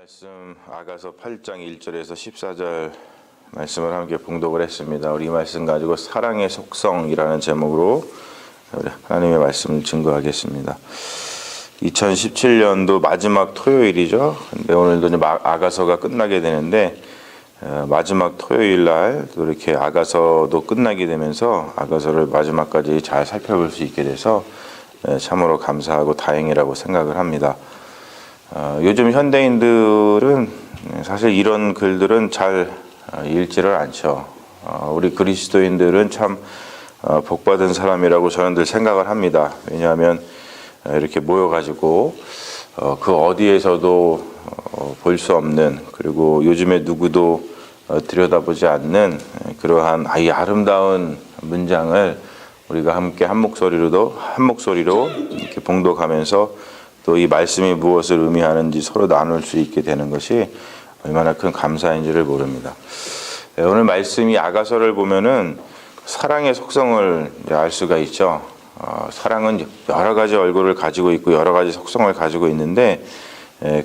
말씀 아가서 8장 1절에서 14절 말씀을 함께 봉독을 했습니다. 우리 이 말씀 가지고 사랑의 속성이라는 제목으로 우리 하나님의 말씀을 증거하겠습니다. 2017년도 마지막 토요일이죠. 근데 오늘도 이제 아가서가 끝나게 되는데 마지막 토요일 날 또 이렇게 아가서도 끝나게 되면서 아가서를 마지막까지 잘 살펴볼 수 있게 돼서 참으로 감사하고 다행이라고 생각을 합니다. 요즘 현대인들은 사실 이런 글들은 잘 읽지를 않죠. 우리 그리스도인들은 참 복받은 사람이라고 저는 늘 생각을 합니다. 왜냐하면 이렇게 모여가지고 그 어디에서도 볼 수 없는, 그리고 요즘에 누구도 들여다보지 않는 그러한 이 아름다운 문장을 우리가 함께 한 목소리로 이렇게 봉독하면서 또 이 말씀이 무엇을 의미하는지 서로 나눌 수 있게 되는 것이 얼마나 큰 감사인지를 모릅니다. 오늘 말씀이 아가서를 보면은 사랑의 속성을 알 수가 있죠. 사랑은 여러 가지 얼굴을 가지고 있고 여러 가지 속성을 가지고 있는데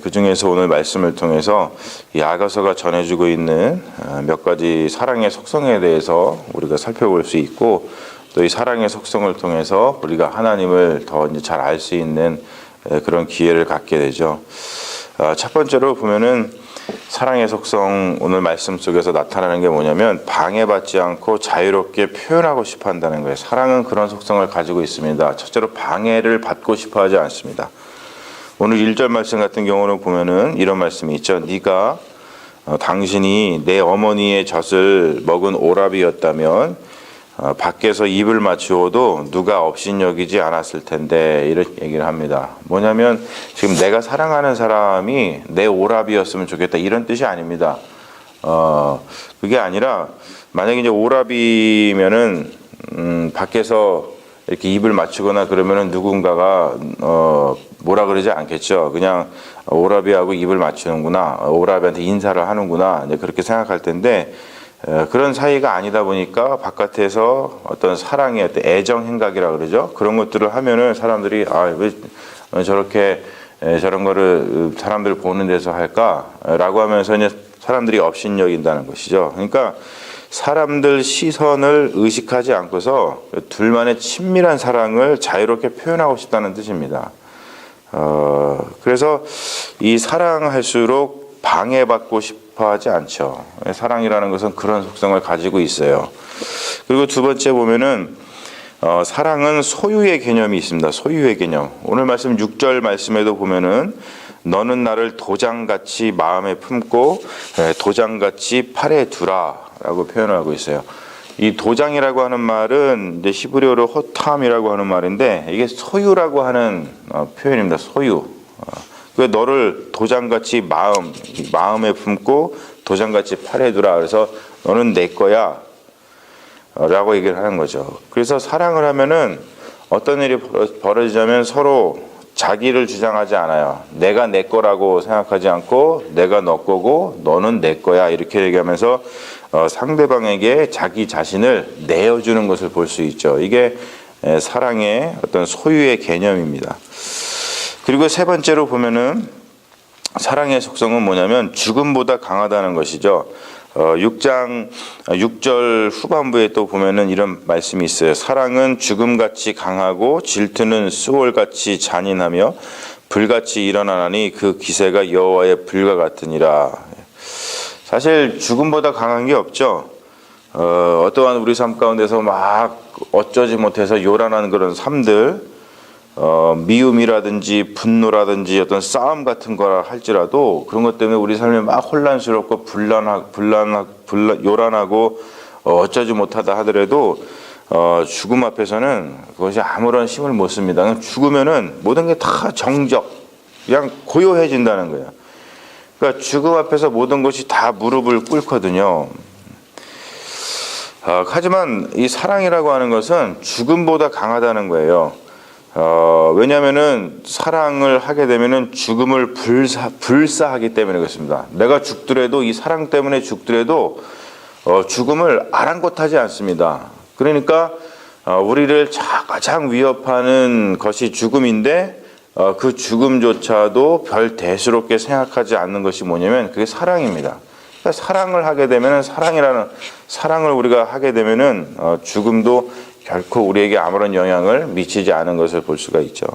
그 중에서 오늘 말씀을 통해서 이 아가서가 전해주고 있는 몇 가지 사랑의 속성에 대해서 우리가 살펴볼 수 있고, 또 이 사랑의 속성을 통해서 우리가 하나님을 더 잘 알 수 있는 그런 기회를 갖게 되죠. 첫 번째로 보면은 사랑의 속성, 오늘 말씀 속에서 나타나는 게 뭐냐면 방해받지 않고 자유롭게 표현하고 싶어 한다는 거예요. 사랑은 그런 속성을 가지고 있습니다. 첫째로 방해를 받고 싶어 하지 않습니다. 오늘 1절 말씀 같은 경우는 보면은 이런 말씀이 있죠. 네가 당신이 내 어머니의 젖을 먹은 오라비였다면 밖에서 입을 맞추어도 누가 업신여기지 않았을 텐데, 이런 얘기를 합니다. 뭐냐면 지금 내가 사랑하는 사람이 내 오라비였으면 좋겠다, 이런 뜻이 아닙니다. 그게 아니라 만약에 이제 오라비면은 밖에서 이렇게 입을 맞추거나 그러면은 누군가가 뭐라 그러지 않겠죠. 그냥 오라비하고 입을 맞추는구나, 오라비한테 인사를 하는구나, 이제 그렇게 생각할 텐데, 그런 사이가 아니다 보니까 바깥에서 어떤 사랑의 어떤 애정 행각이라 그러죠. 그런 것들을 하면은 사람들이 왜 저렇게 저런 거를 사람들 보는 데서 할까라고 하면서 이제 사람들이 업신여긴다는 것이죠. 그러니까 사람들 시선을 의식하지 않고서 둘만의 친밀한 사랑을 자유롭게 표현하고 싶다는 뜻입니다. 그래서 이 사랑할수록 방해받고 싶어 하지 않죠. 사랑이라는 것은 그런 속성을 가지고 있어요. 그리고 두 번째 보면은 사랑은 소유의 개념이 있습니다. 소유의 개념. 오늘 말씀 6절 말씀에도 보면은 너는 나를 도장같이 마음에 품고 도장같이 팔에 두라라고 표현하고 있어요. 이 도장이라고 하는 말은 이제 히브리어로 호탐이라고 하는 말인데, 이게 소유라고 하는 표현입니다. 소유. 그 너를 도장같이 마음에 품고 도장같이 팔에 두라. 그래서 너는 내 거야 라고 얘기를 하는 거죠. 그래서 사랑을 하면은 어떤 일이 벌어지자면 서로 자기를 주장하지 않아요. 내가 내 거라고 생각하지 않고 내가 너 거고 너는 내 거야, 이렇게 얘기하면서 상대방에게 자기 자신을 내어주는 것을 볼 수 있죠. 이게 사랑의 어떤 소유의 개념입니다. 그리고 세 번째로 보면은 사랑의 속성은 뭐냐면 죽음보다 강하다는 것이죠. 6장 6절 후반부에 또 보면은 이런 말씀이 있어요. 사랑은 죽음같이 강하고 질투는 수월같이 잔인하며 불같이 일어나나니 그 기세가 여호와의 불과 같으니라. 사실 죽음보다 강한 게 없죠. 어떠한 우리 삶 가운데서 막 어쩌지 못해서 요란한 그런 삶들, 미움이라든지 분노라든지 어떤 싸움 같은 거라 할지라도 그런 것 때문에 우리 삶이 막 혼란스럽고 요란하고 어쩌지 못하다 하더라도 죽음 앞에서는 그것이 아무런 힘을 못 씁니다. 죽으면은 모든 게 다 정적, 그냥 고요해진다는 거예요. 그러니까 죽음 앞에서 모든 것이 다 무릎을 꿇거든요. 하지만 이 사랑이라고 하는 것은 죽음보다 강하다는 거예요. 왜냐하면은 사랑을 하게 되면은 죽음을 불사하기 때문에 그렇습니다. 내가 죽더라도, 이 사랑 때문에 죽더라도 죽음을 아랑곳하지 않습니다. 그러니까 우리를 가장 위협하는 것이 죽음인데 그 죽음조차도 별 대수롭게 생각하지 않는 것이 뭐냐면 그게 사랑입니다. 그러니까 사랑을 하게 되면은 사랑을 우리가 하게 되면은 죽음도 결코 우리에게 아무런 영향을 미치지 않은 것을 볼 수가 있죠.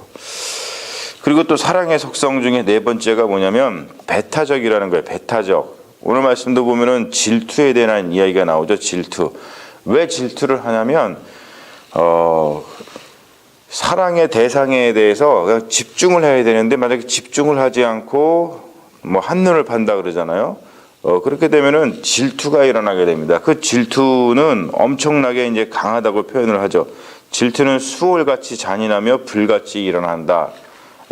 그리고 또 사랑의 속성 중에 네 번째가 뭐냐면 배타적이라는 거예요. 배타적. 오늘 말씀도 보면은 질투에 대한 이야기가 나오죠. 질투. 왜 질투를 하냐면 사랑의 대상에 대해서 그냥 집중을 해야 되는데 만약에 집중을 하지 않고 뭐 한눈을 판다 그러잖아요. 그렇게 되면은 질투가 일어나게 됩니다. 그 질투는 엄청나게 이제 강하다고 표현을 하죠. 질투는 수월같이 잔인하며 불같이 일어난다.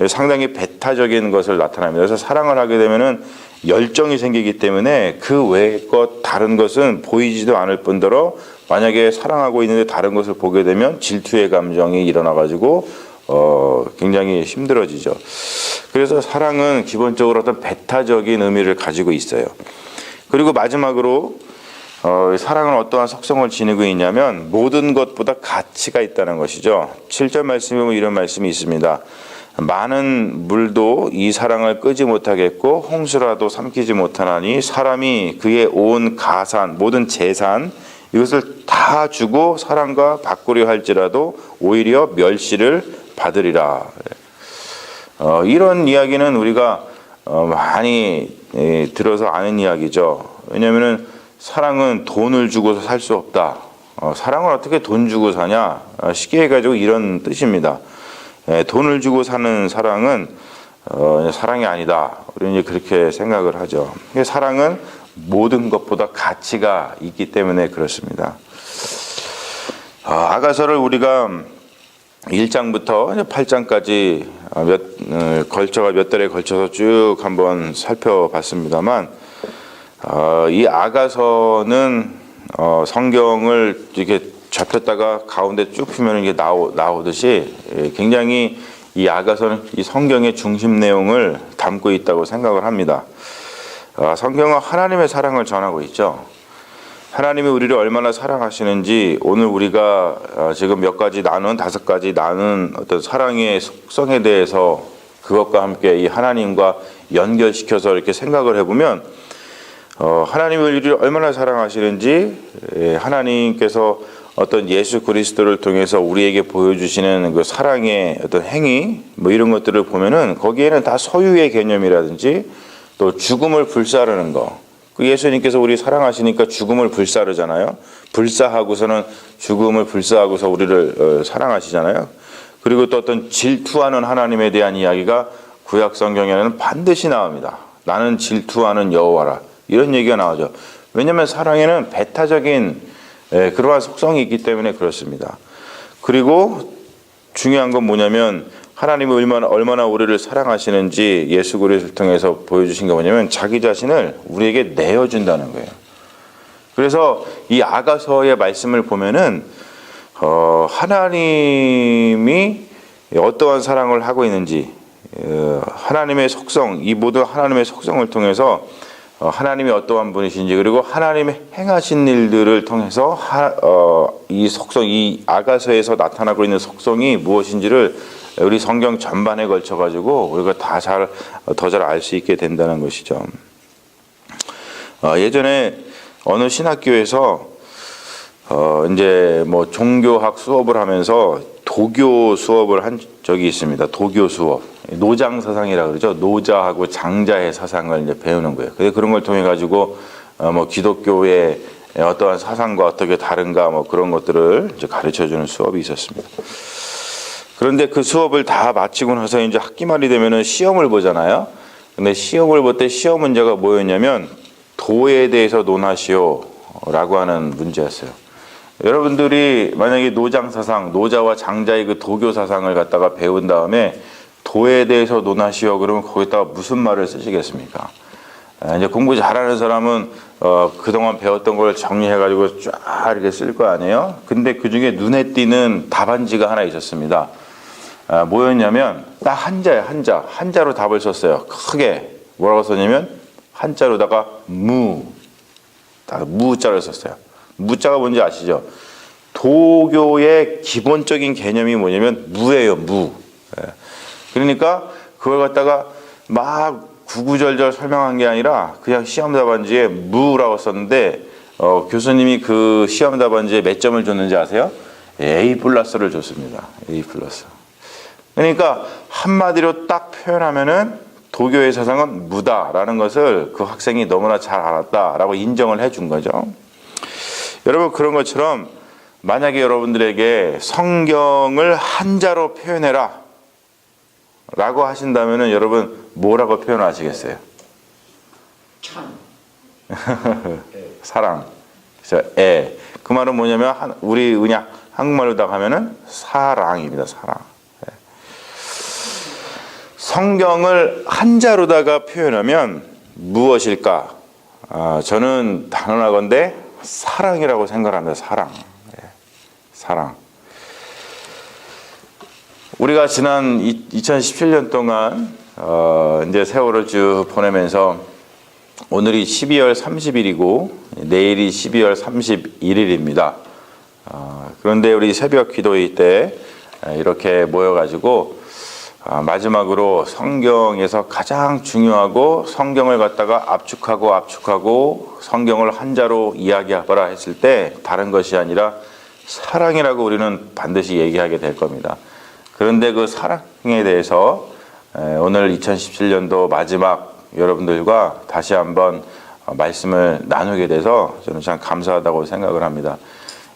상당히 배타적인 것을 나타납니다. 그래서 사랑을 하게 되면은 열정이 생기기 때문에 그 외의 것 다른 것은 보이지도 않을 뿐더러 만약에 사랑하고 있는데 다른 것을 보게 되면 질투의 감정이 일어나가지고 굉장히 힘들어지죠. 그래서 사랑은 기본적으로 어떤 배타적인 의미를 가지고 있어요. 그리고 마지막으로 사랑은 어떠한 속성을 지니고 있냐면 모든 것보다 가치가 있다는 것이죠. 7절 말씀에 보면 이런 말씀이 있습니다. 많은 물도 이 사랑을 끄지 못하겠고 홍수라도 삼키지 못하나니 사람이 그의 온 가산 모든 재산 이것을 다 주고 사랑과 바꾸려 할지라도 오히려 멸시를 받으리라. 이런 이야기는 우리가 많이 들어서 아는 이야기죠. 왜냐하면 사랑은 돈을 주고서 살 수 없다. 사랑을 어떻게 돈 주고 사냐? 쉽게 해가지고 이런 뜻입니다. 돈을 주고 사는 사랑은 사랑이 아니다. 우리는 그렇게 생각을 하죠. 사랑은 모든 것보다 가치가 있기 때문에 그렇습니다. 아가서를 우리가 1장부터 8장까지 몇 달에 걸쳐서 쭉 한번 살펴봤습니다만 이 아가서는 성경을 이렇게 접혔다가 가운데 쭉 펴면 이게 나오듯이 굉장히 이 아가서는 이 성경의 중심 내용을 담고 있다고 생각을 합니다. 성경은 하나님의 사랑을 전하고 있죠. 하나님이 우리를 얼마나 사랑하시는지 오늘 우리가 지금 몇 가지 나눈 5가지 나눈 어떤 사랑의 속성에 대해서 그것과 함께 이 하나님과 연결시켜서 이렇게 생각을 해보면 하나님이 우리를 얼마나 사랑하시는지 하나님께서 어떤 예수 그리스도를 통해서 우리에게 보여주시는 그 사랑의 어떤 행위 뭐 이런 것들을 보면은 거기에는 다 소유의 개념이라든지 또 죽음을 불사르는 거. 그 예수님께서 우리 사랑하시니까 죽음을 불사르잖아요. 불사하고서는 죽음을 불사하고서 우리를 사랑하시잖아요. 그리고 또 어떤 질투하는 하나님에 대한 이야기가 구약 성경에는 반드시 나옵니다. 나는 질투하는 여호와라. 이런 얘기가 나오죠. 왜냐하면 사랑에는 배타적인 그러한 속성이 있기 때문에 그렇습니다. 그리고 중요한 건 뭐냐면 하나님이 얼마나 우리를 사랑하시는지 예수 그리스도를 통해서 보여주신 게 뭐냐면 자기 자신을 우리에게 내어준다는 거예요. 그래서 이 아가서의 말씀을 보면은 하나님이 어떠한 사랑을 하고 있는지 하나님의 속성, 이 모든 하나님의 속성을 통해서 하나님이 어떠한 분이신지 그리고 하나님의 행하신 일들을 통해서 이 속성, 이 아가서에서 나타나고 있는 속성이 무엇인지를 우리 성경 전반에 걸쳐 가지고 우리가 더 잘 알 수 있게 된다는 것이죠. 예전에 어느 신학교에서 이제 뭐 종교학 수업을 하면서 도교 수업을 한 적이 있습니다. 도교 수업. 노장 사상이라 그러죠. 노자하고 장자의 사상을 이제 배우는 거예요. 그래서 그런 걸 통해 가지고 뭐 기독교의 어떠한 사상과 어떻게 다른가 뭐 그런 것들을 이제 가르쳐 주는 수업이 있었습니다. 그런데 그 수업을 다 마치고 나서 이제 학기 말이 되면은 시험을 보잖아요. 근데 시험을 볼 때 시험 문제가 뭐였냐면 도에 대해서 논하시오라고 하는 문제였어요. 여러분들이 만약에 노장 사상, 노자와 장자의 그 도교 사상을 갖다가 배운 다음에 도에 대해서 논하시오 그러면 거기다가 무슨 말을 쓰시겠습니까? 이제 공부 잘하는 사람은 그동안 배웠던 걸 정리해가지고 쫙 이렇게 쓸 거 아니에요? 근데 그 중에 눈에 띄는 답안지가 하나 있었습니다. 뭐였냐면 딱 한자예요. 한자로 답을 썼어요. 크게 뭐라고 썼냐면 한자로다가 무자를 썼어요. 무자가 뭔지 아시죠? 도교의 기본적인 개념이 뭐냐면 무예요. 무. 그러니까 그걸 갖다가 막 구구절절 설명한 게 아니라 그냥 시험 답안지에 무라고 썼는데 교수님이 그 시험 답안지에 몇 점을 줬는지 아세요? A+를 줬습니다. A+. 그러니까 한마디로 딱 표현하면은 도교의 사상은 무다라는 것을 그 학생이 너무나 잘 알았다라고 인정을 해준 거죠. 여러분, 그런 것처럼 만약에 여러분들에게 성경을 한자로 표현해라 라고 하신다면은 여러분 뭐라고 표현하시겠어요? 참. 사랑. 그래서 그 말은 뭐냐면 우리 그냥 한국말로다 하면은 사랑입니다. 사랑. 성경을 한자로다가 표현하면 무엇일까? 저는 단언하건대 사랑이라고 생각합니다. 사랑. 사랑. 우리가 지난 2017년 동안 이제 세월을 쭉 보내면서 오늘이 12월 30일이고 내일이 12월 31일입니다. 그런데 우리 새벽 기도회 때 이렇게 모여가지고 마지막으로 성경에서 가장 중요하고 성경을 갖다가 압축하고 성경을 한자로 이야기하거라 했을 때 다른 것이 아니라 사랑이라고 우리는 반드시 얘기하게 될 겁니다. 그런데 그 사랑에 대해서 오늘 2017년도 마지막 여러분들과 다시 한번 말씀을 나누게 돼서 저는 참 감사하다고 생각을 합니다.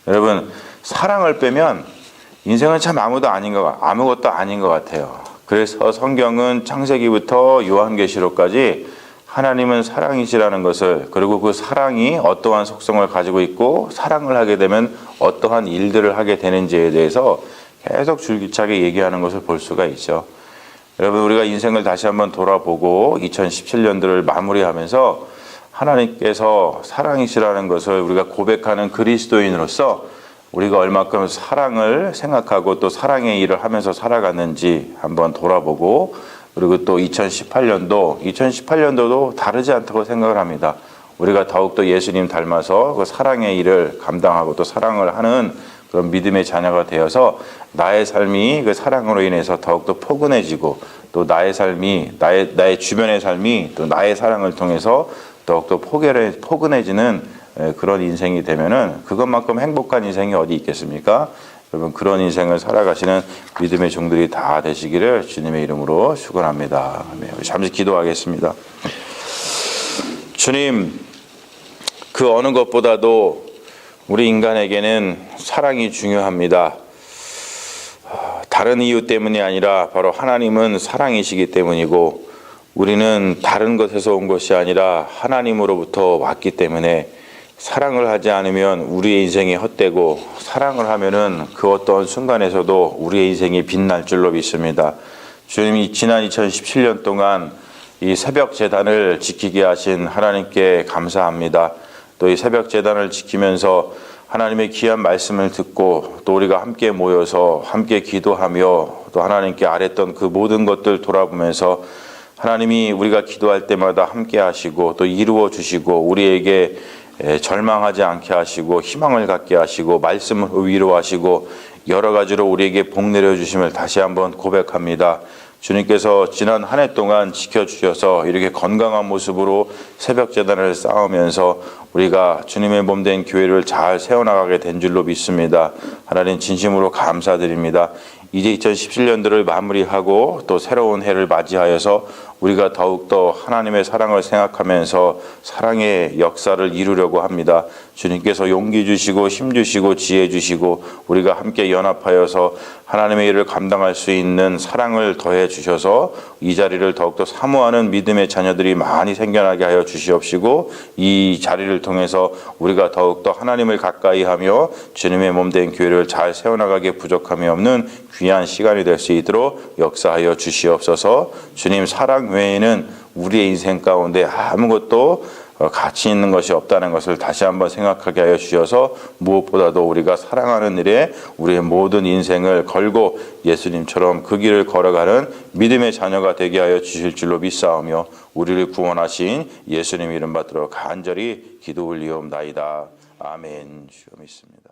여러분, 사랑을 빼면 인생은 참 아무것도 아닌 것 같아요. 그래서 성경은 창세기부터 요한계시록까지 하나님은 사랑이시라는 것을, 그리고 그 사랑이 어떠한 속성을 가지고 있고 사랑을 하게 되면 어떠한 일들을 하게 되는지에 대해서 계속 줄기차게 얘기하는 것을 볼 수가 있죠. 여러분, 우리가 인생을 다시 한번 돌아보고 2017년도를 마무리하면서 하나님께서 사랑이시라는 것을 우리가 고백하는 그리스도인으로서 우리가 얼마큼 사랑을 생각하고 또 사랑의 일을 하면서 살아갔는지 한번 돌아보고, 그리고 또 2018년도도 다르지 않다고 생각을 합니다. 우리가 더욱더 예수님 닮아서 그 사랑의 일을 감당하고 또 사랑을 하는 그런 믿음의 자녀가 되어서 나의 삶이 그 사랑으로 인해서 더욱더 포근해지고 또 나의 삶이 나의 주변의 삶이 또 나의 사랑을 통해서 더욱더 포근해지는 그런 인생이 되면은 그것만큼 행복한 인생이 어디 있겠습니까? 여러분, 그런 인생을 살아가시는 믿음의 종들이 다 되시기를 주님의 이름으로 축원합니다. 잠시 기도하겠습니다. 주님, 그 어느 것보다도 우리 인간에게는 사랑이 중요합니다. 다른 이유 때문이 아니라 바로 하나님은 사랑이시기 때문이고 우리는 다른 것에서 온 것이 아니라 하나님으로부터 왔기 때문에 사랑을 하지 않으면 우리의 인생이 헛되고 사랑을 하면은 그 어떤 순간에서도 우리의 인생이 빛날 줄로 믿습니다. 주님이 지난 2017년 동안 이 새벽 제단을 지키게 하신 하나님께 감사합니다. 또 이 새벽 제단을 지키면서 하나님의 귀한 말씀을 듣고 또 우리가 함께 모여서 함께 기도하며 또 하나님께 아뢰던 그 모든 것들 돌아보면서 하나님이 우리가 기도할 때마다 함께 하시고 또 이루어 주시고 우리에게 절망하지 않게 하시고 희망을 갖게 하시고 말씀으로 위로하시고 여러 가지로 우리에게 복 내려주심을 다시 한번 고백합니다. 주님께서 지난 한 해 동안 지켜주셔서 이렇게 건강한 모습으로 새벽 제단을 쌓으면서 우리가 주님의 몸 된 교회를 잘 세워나가게 된 줄로 믿습니다. 하나님 진심으로 감사드립니다. 이제 2017년도를 마무리하고 또 새로운 해를 맞이하여서 우리가 더욱더 하나님의 사랑을 생각하면서 사랑의 역사를 이루려고 합니다. 주님께서 용기 주시고 힘 주시고 지혜 주시고 우리가 함께 연합하여서 하나님의 일을 감당할 수 있는 사랑을 더해 주셔서 이 자리를 더욱더 사모하는 믿음의 자녀들이 많이 생겨나게 하여 주시옵시고 이 자리를 통해서 우리가 더욱더 하나님을 가까이 하며 주님의 몸 된 교회를 잘 세워나가게 부족함이 없는 귀한 시간이 될 수 있도록 역사하여 주시옵소서. 주님 사랑 외에는 우리의 인생 가운데 아무것도 가치 있는 것이 없다는 것을 다시 한번 생각하게 하여 주셔서 무엇보다도 우리가 사랑하는 일에 우리의 모든 인생을 걸고 예수님처럼 그 길을 걸어가는 믿음의 자녀가 되게 하여 주실 줄로 믿사오며 우리를 구원하신 예수님 이름 받들어 간절히 기도 올리옵나이다. 아멘. 주여 믿습니다.